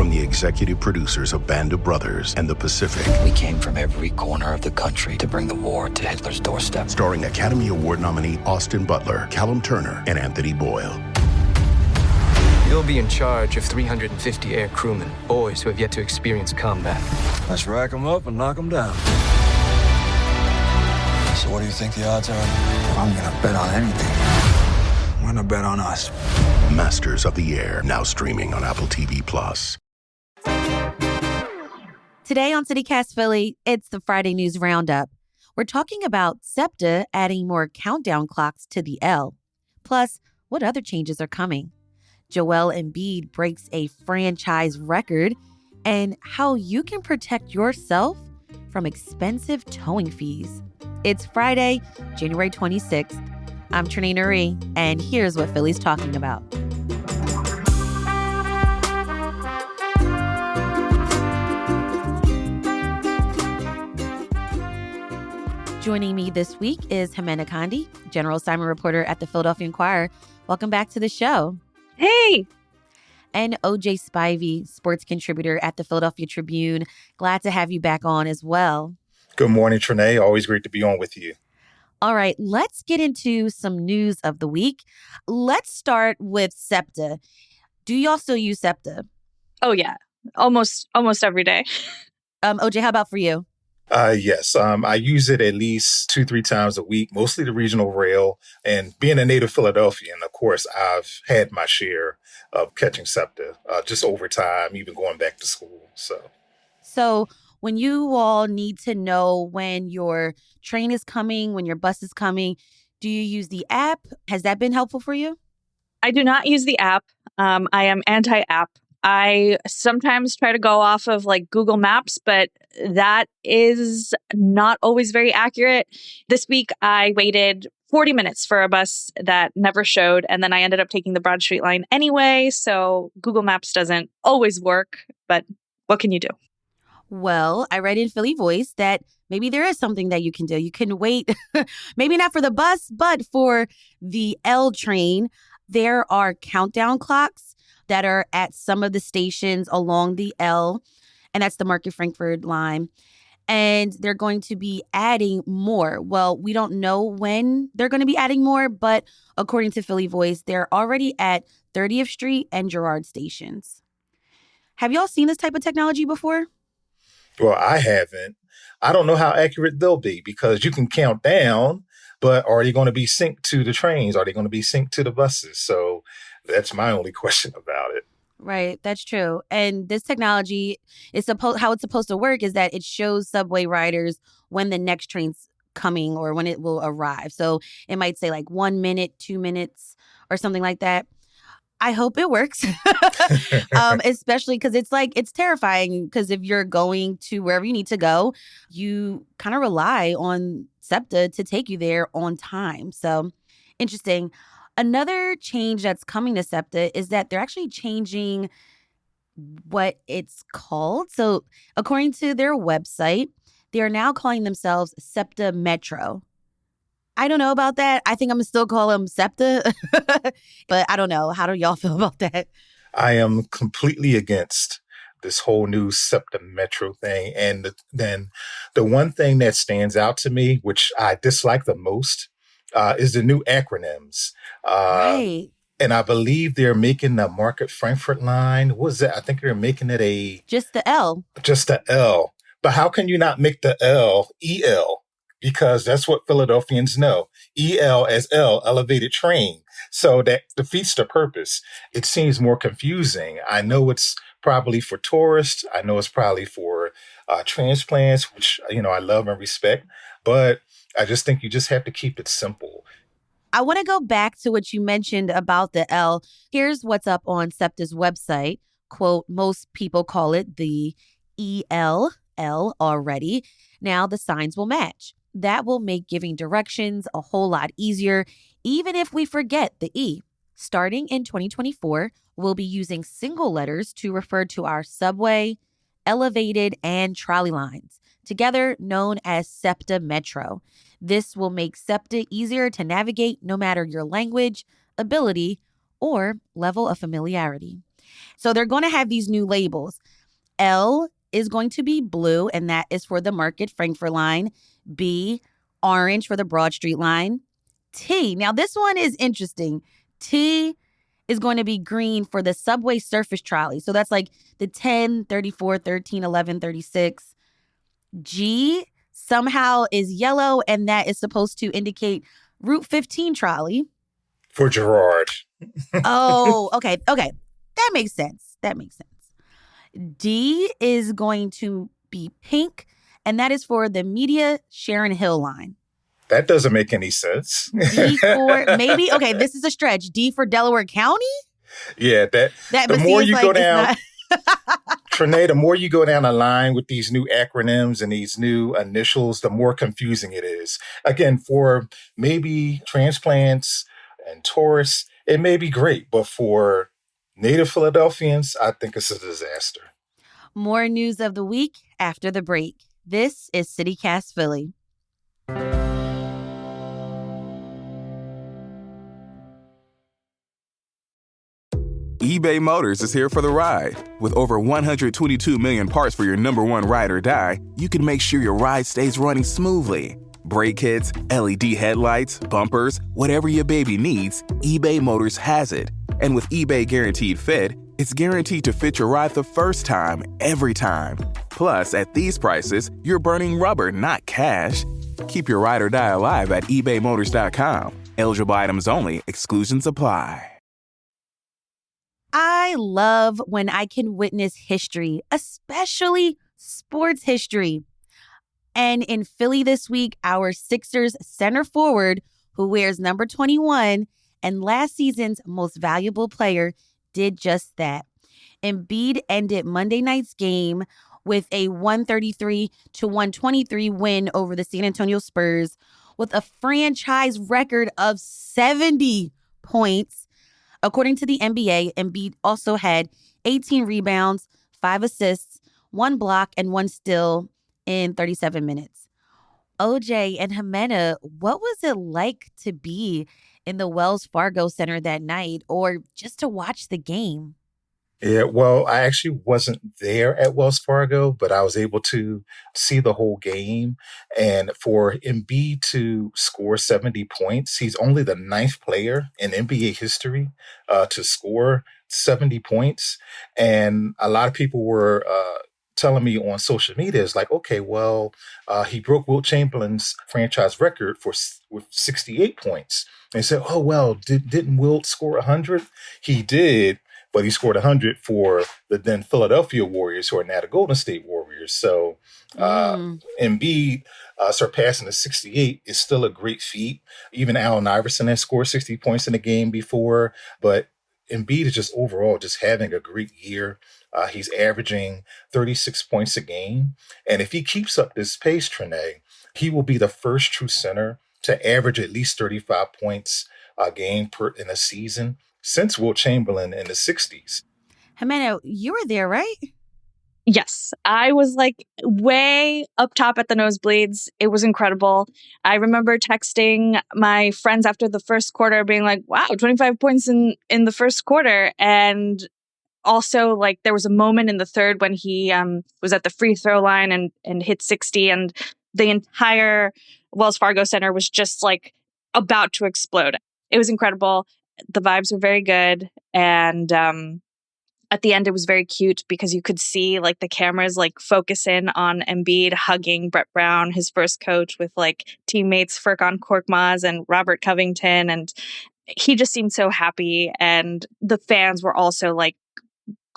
from the executive producers of Band of Brothers and The Pacific. We came from every corner of the country to bring the war to Hitler's doorstep. Starring Academy Award nominee Austin Butler, Callum Turner, and Anthony Boyle. You'll be in charge of 350 air crewmen, boys who have yet to experience combat. Let's rack them up and knock them down. So what do you think the odds are? I'm gonna bet on anything. I'm gonna bet on us. Masters of the Air, now streaming on Apple TV+. Today on CityCast Philly, it's the Friday News Roundup. We're talking about SEPTA adding more countdown clocks to the L. Plus, what other changes are coming? Joel Embiid breaks a franchise record, and how you can protect yourself from expensive towing fees. It's Friday, January 26th. I'm Trinae Nuri, and here's what Philly's talking about. Joining me this week is Jimena Condi, general assignment reporter at the Philadelphia Inquirer. Welcome back to the show. Hey. And OJ Spivey, sports contributor at the Philadelphia Tribune. Glad to have you back on as well. Good morning, Trinae. Always great to be on with you. All right, let's get into some news of the week. Let's start with SEPTA. Do y'all still use SEPTA? Oh, yeah. Almost every day. OJ, how about for you? Yes, I use it at least 2-3 times a week, mostly the regional rail. And being a native Philadelphian, of course, I've had my share of catching SEPTA just over time, even going back to school. So when you all need to know when your train is coming, when your bus is coming, do you use the app? Has that been helpful for you? I do not use the app. I am anti-app. I sometimes try to go off of like Google Maps, but that is not always very accurate. This week, I waited 40 minutes for a bus that never showed, and then I ended up taking the Broad Street line anyway. So Google Maps doesn't always work, but what can you do? Well, I read in Philly Voice that maybe there is something that you can do. You can wait, maybe not for the bus, but for the L train. There are countdown clocks that are at some of the stations along the L, and that's the Market Frankford line. And they're going to be adding more. Well, we don't know when they're going to be adding more, but according to Philly Voice, they're already at 30th Street and Girard stations. Have y'all seen this type of technology before? Well, I haven't. I don't know how accurate they'll be because you can count down, but are they going to be synced to the trains? Are they going to be synced to the buses? So that's my only question about it. Right, that's true. And this technology is how it's supposed to work is that it shows subway riders when the next train's coming or when it will arrive. So it might say like 1 minute, 2 minutes or something like that. I hope it works, especially because it's terrifying because if you're going to wherever you need to go, you kind of rely on SEPTA to take you there on time. So interesting. Another change that's coming to SEPTA is that they're actually changing what it's called. So according to their website, they are now calling themselves SEPTA Metro. I don't know about that. I think I'm going to still call them SEPTA, but I don't know. How do y'all feel about that? I am completely against this whole new SEPTA Metro thing. And then the one thing that stands out to me, which I dislike the most, is the new acronyms. Right. And I believe they're making the Market Frankfurt line. What was that? I think they're making it just the L. Just the L. But how can you not make the L EL? Because that's what Philadelphians know. EL as L, elevated train. So that defeats the purpose. It seems more confusing. I know it's probably for tourists. I know it's probably for transplants, which, I love and respect. But I just think you just have to keep it simple. I want to go back to what you mentioned about the L. Here's what's up on SEPTA's website. Quote, most people call it the EL already. Now the signs will match. That will make giving directions a whole lot easier, even if we forget the E. Starting in 2024, we'll be using single letters to refer to our subway, elevated, and trolley lines, together known as SEPTA Metro. This will make SEPTA easier to navigate no matter your language, ability, or level of familiarity. So they're going to have these new labels. L is going to be blue, and that is for the Market Frankfurt line. B, orange for the Broad Street line. T, now this one is interesting. T is going to be green for the subway surface trolley. So that's like the 10, 34, 13, 11, 36. G somehow is yellow, and that is supposed to indicate Route 15 trolley. For Gerard. Oh, okay. That makes sense. D is going to be pink, and that is for the Media Sharon Hill line. That doesn't make any sense. D for maybe, okay, this is a stretch. D for Delaware County? Yeah, the more you go down, Trinae, the more you go down the line with these new acronyms and these new initials, the more confusing it is. Again, for maybe transplants and tourists, it may be great, but for native Philadelphians, I think it's a disaster. More news of the week after the break. This is CityCast Philly. eBay Motors is here for the ride. With over 122 million parts for your number one ride or die, you can make sure your ride stays running smoothly. Brake kits, LED headlights, bumpers, whatever your baby needs, eBay Motors has it. And with eBay Guaranteed Fit, it's guaranteed to fit your ride the first time, every time. Plus, at these prices, you're burning rubber, not cash. Keep your ride or die alive at ebaymotors.com. Eligible items only. Exclusions apply. I love when I can witness history, especially sports history. And in Philly this week, our Sixers center forward, who wears number 21 and last season's most valuable player, did just that. Embiid ended Monday night's game with a 133-123 win over the San Antonio Spurs with a franchise record of 70 points. According to the NBA, Embiid also had 18 rebounds, 5 assists, 1 block, and 1 steal in 37 minutes. OJ and Jimena, what was it like to be in the Wells Fargo Center that night or just to watch the game? Yeah, well, I actually wasn't there at Wells Fargo, but I was able to see the whole game. And for Embiid to score 70 points, he's only the 9th player in NBA history to score 70 points. And a lot of people were telling me on social media is like, okay, well, he broke Wilt Chamberlain's franchise record with 68 points. And they said, oh, well, didn't Wilt score 100? He did. But he scored 100 for the then Philadelphia Warriors, who are now the Golden State Warriors. So Embiid surpassing the 68 is still a great feat. Even Allen Iverson has scored 60 points in a game before. But Embiid is just overall just having a great year. He's averaging 36 points a game. And if he keeps up this pace, Trinae, he will be the first true center to average at least 35 points a game in a season since Wilt Chamberlain in the 60s. Jimena, you were there, right? Yes, I was like way up top at the nosebleeds. It was incredible. I remember texting my friends after the first quarter being like, wow, 25 points in the first quarter. And also, like, there was a moment in the third when he was at the free throw line and hit 60, and the entire Wells Fargo Center was just like about to explode. It was incredible. The vibes were very good. And at the end, it was very cute because you could see like the cameras like focus in on Embiid hugging Brett Brown, his first coach, with like teammates Furkan Korkmaz and Robert Covington. And he just seemed so happy. And the fans were also like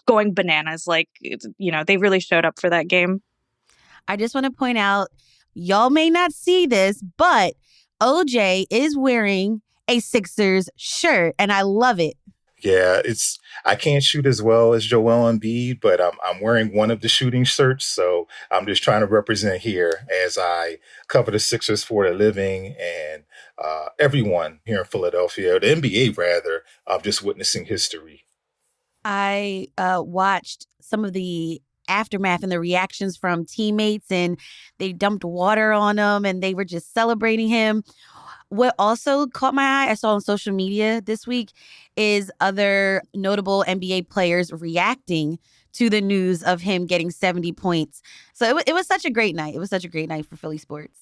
going bananas. Like, you know, they really showed up for that game. I just want to point out, y'all may not see this, but OJ is wearing a Sixers shirt, and I love it. Yeah, I can't shoot as well as Joel Embiid, but I'm wearing one of the shooting shirts, so I'm just trying to represent here as I cover the Sixers for a living, and everyone here in Philadelphia, the NBA rather, just witnessing history. I watched some of the aftermath and the reactions from teammates, and they dumped water on him, and they were just celebrating him. What also caught my eye, I saw on social media this week, is other notable NBA players reacting to the news of him getting 70 points. So it was such a great night. It was such a great night for Philly sports.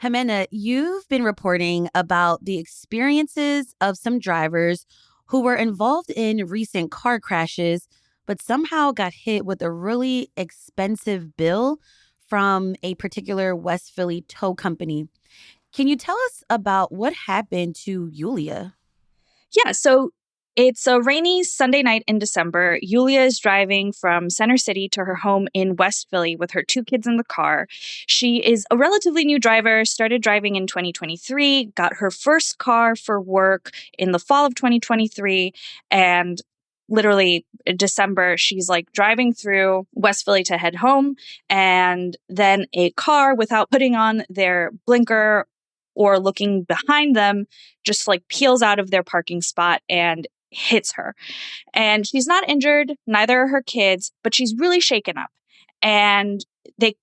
Jimena, you've been reporting about the experiences of some drivers who were involved in recent car crashes, but somehow got hit with a really expensive bill from a particular West Philly tow company. Can you tell us about what happened to Yulia? Yeah, so it's a rainy Sunday night in December. Yulia is driving from Center City to her home in West Philly with her 2 kids in the car. She is a relatively new driver, started driving in 2023, got her first car for work in the fall of 2023, and literally in December, she's like driving through West Philly to head home, and then a car, without putting on their blinker or looking behind them, just like peels out of their parking spot and hits her. And she's not injured, neither are her kids, but she's really shaken up. And the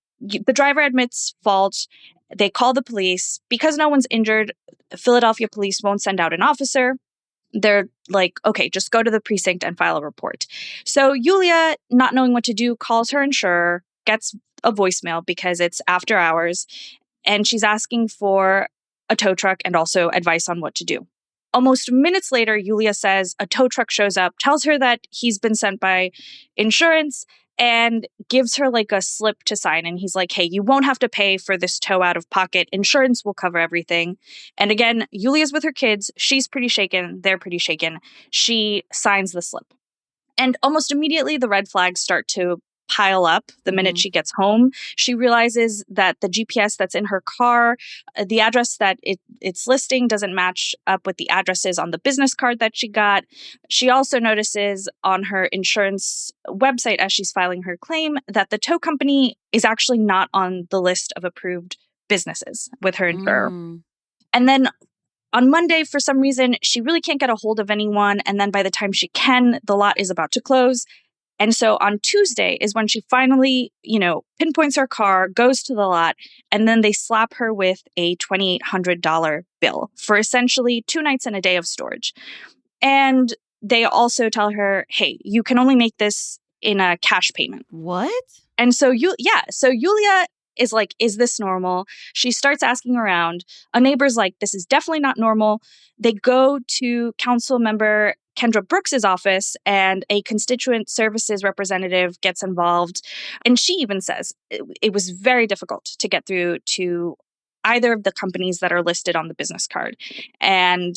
driver admits fault. They call the police. Because no one's injured, Philadelphia police won't send out an officer. They're like, okay, just go to the precinct and file a report. So Yulia, not knowing what to do, calls her insurer, gets a voicemail because it's after hours, and she's asking for a tow truck and also advice on what to do. Almost minutes later, Yulia says a tow truck shows up, tells her that he's been sent by insurance, and gives her like a slip to sign. And he's like, hey, you won't have to pay for this tow out of pocket. Insurance will cover everything. And again, Yulia's with her kids. She's pretty shaken. They're pretty shaken. She signs the slip. And almost immediately, the red flags start to pile up the minute she gets home. She realizes that the GPS that's in her car, the address that it's listing doesn't match up with the addresses on the business card that she got. She also notices on her insurance website as she's filing her claim that the tow company is actually not on the list of approved businesses with her insurer. And then on Monday, for some reason, she really can't get a hold of anyone. And then by the time she can, the lot is about to close. And so on Tuesday is when she finally, pinpoints her car, goes to the lot, and then they slap her with a $2,800 bill for essentially 2 nights and a day of storage. And they also tell her, hey, you can only make this in a cash payment. What? And so Yulia is like, is this normal? She starts asking around. A neighbor's like, this is definitely not normal. They go to council member Kendra Brooks's office, and a constituent services representative gets involved. And she even says it was very difficult to get through to either of the companies that are listed on the business card. And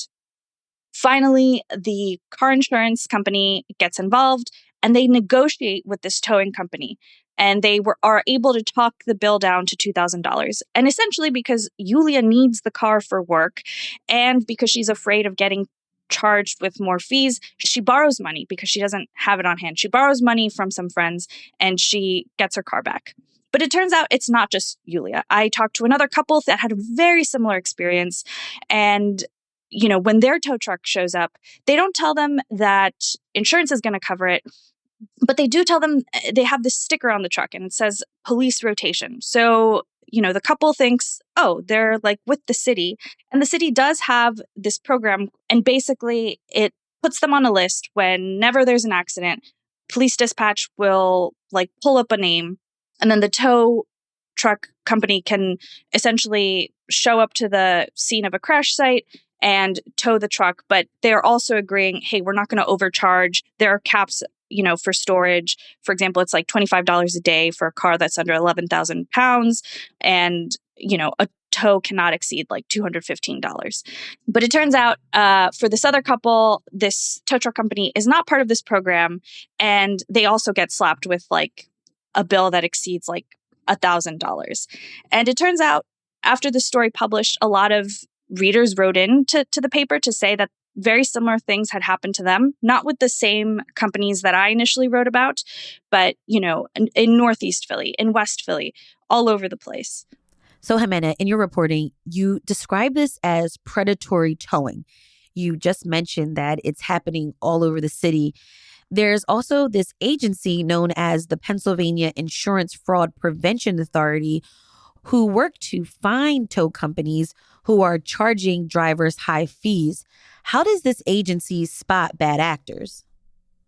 finally, the car insurance company gets involved, and they negotiate with this towing company. And they are able to talk the bill down to $2,000. And essentially because Yulia needs the car for work, and because she's afraid of getting charged with more fees, she borrows money because she doesn't have it on hand. She borrows money from some friends, and she gets her car back. But it turns out it's not just Yulia. I talked to another couple that had a very similar experience. And when their tow truck shows up, they don't tell them that insurance is going to cover it, but they do tell them they have this sticker on the truck and it says police rotation. So, the couple thinks, oh, they're like with the city, and the city does have this program, and basically it puts them on a list. Whenever there's an accident, police dispatch will like pull up a name, and then the tow truck company can essentially show up to the scene of a crash site and tow the truck. But they're also agreeing, hey, we're not going to overcharge. There are caps, for storage. For example, it's like $25 a day for a car that's under 11,000 pounds. And, a tow cannot exceed like $215. But it turns out for this other couple, this tow truck company is not part of this program. And they also get slapped with like a bill that exceeds like $1,000. And it turns out after the story published, a lot of readers wrote in to the paper to say that very similar things had happened to them, not with the same companies that I initially wrote about, but, in Northeast Philly, in West Philly, all over the place. So, Jimena, in your reporting, you describe this as predatory towing. You just mentioned that it's happening all over the city. There's also this agency known as the Pennsylvania Insurance Fraud Prevention Authority, who work to find tow companies who are charging drivers high fees. How does this agency spot bad actors?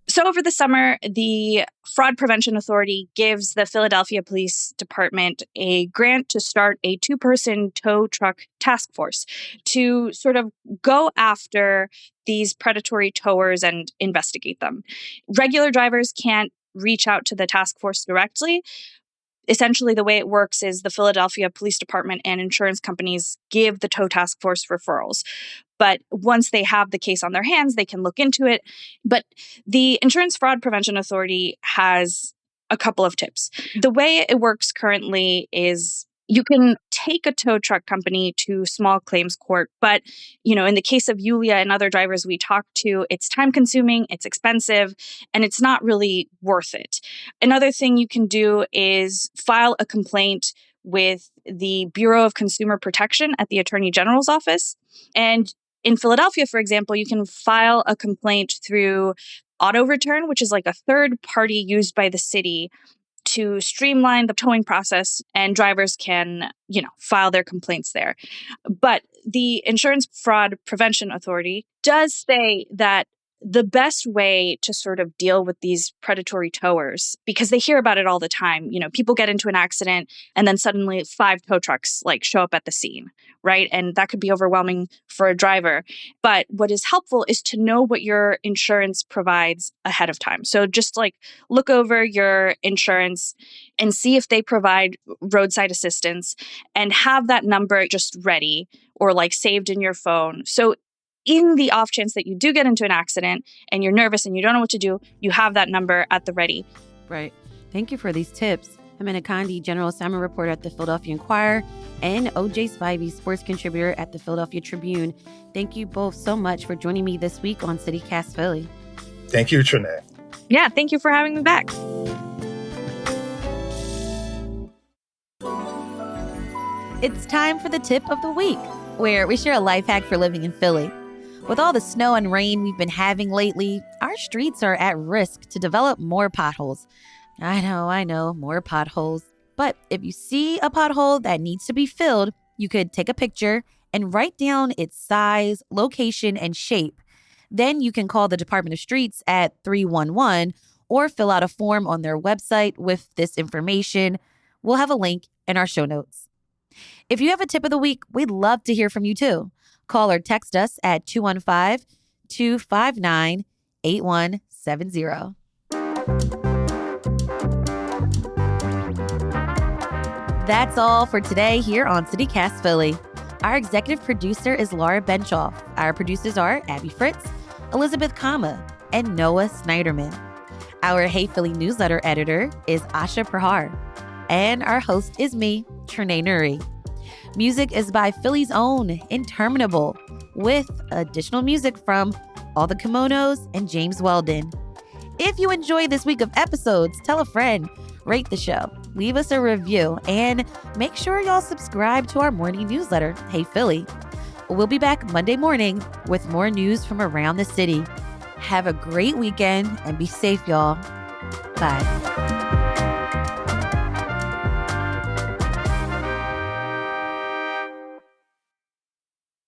So over the summer, the Fraud Prevention Authority gives the Philadelphia Police Department a grant to start a 2-person tow truck task force to sort of go after these predatory towers and investigate them. Regular drivers can't reach out to the task force directly. Essentially, the way it works is the Philadelphia Police Department and insurance companies give the tow task force referrals. But once they have the case on their hands, they can look into it. But the Insurance Fraud Prevention Authority has a couple of tips. The way it works currently is you can take a tow truck company to small claims court. But, in the case of Yulia and other drivers we talked to, it's time consuming, it's expensive, and it's not really worth it. Another thing you can do is file a complaint with the Bureau of Consumer Protection at the Attorney General's office. And in Philadelphia, for example, you can file a complaint through auto return, which is like a third party used by the city to streamline the towing process, and drivers can, file their complaints there. But the Insurance Fraud Prevention Authority does say that the best way to sort of deal with these predatory towers, because they hear about it all the time, people get into an accident and then suddenly 5 tow trucks show up at the scene, right? And that could be overwhelming for a driver. But what is helpful is to know what your insurance provides ahead of time. So just look over your insurance and see if they provide roadside assistance, and have that number just ready or saved in your phone. So in the off chance that you do get into an accident and you're nervous and you don't know what to do, you have that number at the ready. Right. Thank you for these tips. Amanda Condi, general assignment reporter at the Philadelphia Inquirer, and OJ Spivey, sports contributor at the Philadelphia Tribune. Thank you both so much for joining me this week on CityCast Philly. Thank you, Trinae. Yeah, thank you for having me back. It's time for the tip of the week, where we share a life hack for living in Philly. With all the snow and rain we've been having lately, our streets are at risk to develop more potholes. I know, more potholes. But if you see a pothole that needs to be filled, you could take a picture and write down its size, location, and shape. Then you can call the Department of Streets at 311 or fill out a form on their website with this information. We'll have a link in our show notes. If you have a tip of the week, we'd love to hear from you too. Call or text us at 215-259-8170. That's all for today here on CityCast Philly. Our executive producer is Laura Benchoff. Our producers are Abby Fritz, Elizabeth Kama, and Noah Snyderman. Our Hey Philly newsletter editor is Asha Prahar. And our host is me, Trinae Nuri. Music is by Philly's own Interminable, with additional music from All the Kimonos and James Weldon. If you enjoyed this week of episodes, tell a friend, rate the show, leave us a review, and make sure y'all subscribe to our morning newsletter, Hey Philly. We'll be back Monday morning with more news from around the city. Have a great weekend and be safe, y'all. Bye.